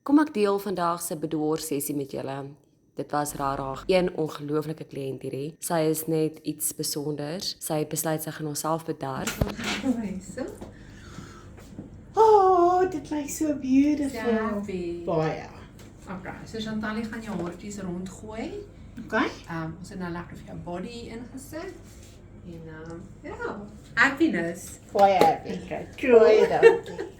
Kom ek deel vandag se bedwaarsessie met julle. Dit was rarig. Een ongelooflike kliënt hierdie. Sy is net iets besonders. Sy het besluit sy gaan haarself bederf. Oh, dit lyk so beautiful. Happy. Baie. Okay, so Chantalie gaan jou haartjies rondgooi. Okay. Ons het nou lekker vir jou body ingesit. En ja, happiness. Baie happy. Okay. Baie dankie.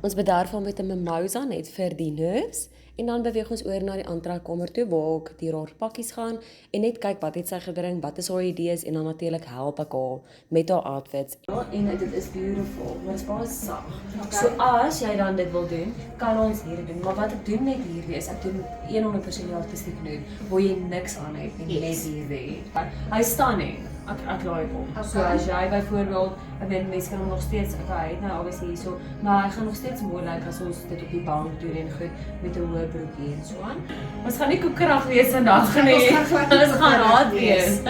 Ons bederf hom met 'n mimosa net vir die nerves. En dan beweeg ons oor na die aantrakamer toe waar ek die haar pakkies gaan en net kyk wat het sy gebring, wat is haar idees en dan natuurlik help ek haar met haar outfits. Ja, en dit is beautiful, maar dit is baie sag. Okay. So as jy dan dit wil doen, kan ons hier doen. Maar wat ek doen net hierdie is ek doen 100% die artistiek nude waar jy niks aan het en net hierdie. Hy stunning. Ek laai hom. Okay. So as jy byvoorbeeld, ek weet mense kan hom nog steeds, hy het nou obviously hierso, maar hy gaan nog steeds mooi lyk as ons dit op die bank doen en goed met 'n hoë broekie en so aan. Ons gaan nie koekrag wees vandag nie. Ons gaan hard wees.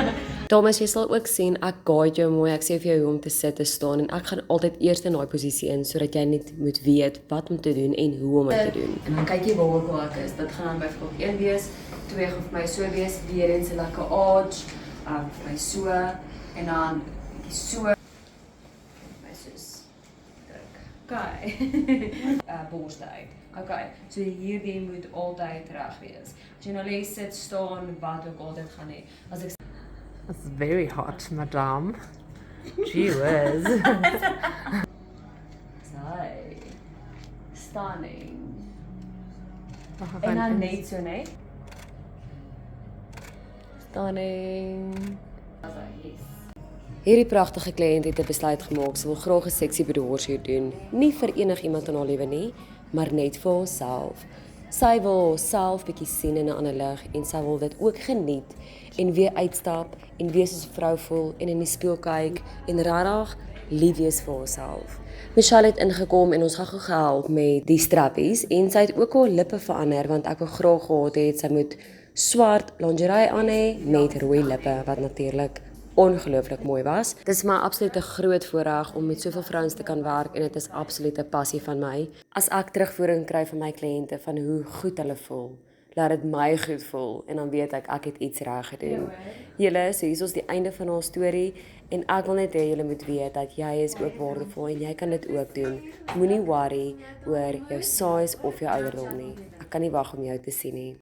Dames, jy sal ook sien ek guide jou mooi. Ek sê vir jou hoe om te sit, te staan en ek gaan altyd eers in daai posisie in sodat jy net moet weet wat om te doen en hoe om dit te doen. En dan kyk jy waar ek is. Dit gaan dan byvoorbeeld 1 wees, 2 gaan vir my so wees, weer eens 'n lekker arch. Vir my so, en dan so, my soos, druk, okay, borste uit, okay, so hierdie moet altyd reg wees, as jy nou lê, sit, staan, wat ook altyd gaan hê, as ek It's very hot, madame. Gee whiz. Sy, stunning, en dan net so net, stunning. Hierdie pragtige kliënt het 'n besluit gemaak. Sy wil graag 'n seksie bedwaarshoot doen. Nie vir enigiemand in haar lewe nie, maar net vir haarself. Sy wil haarself bietjie sien in 'n ander lig en sy wil dit ook geniet en weer uitstap en weer soos 'n vrou voel en in die spieël kyk en regtig lief wees vir haarself. Michelle het ingekom en ons gaan gou gehelp met die strappies en sy het ook haar lippe verander want ek wou graag gehad het sy moet swart lingerie aan hê met rooi lippe wat natuurlik ongelooflik mooi was. Dit is my absolute groot voorreg om met soveel vrouens te kan werk en dit is absolute passie van my. As ek terugvoering kry van my kliënte van hoe goed hulle voel, laat dit my goed voel en dan weet ek het iets reg gedoen. Julle, so hier is ons die einde van haar storie en ek wil net hê julle moet weet dat jy is ook waardevol en jy kan dit ook doen. Moenie worry oor jou size of jou ouderdom nie. Ek kan nie wag om jou te sien nie.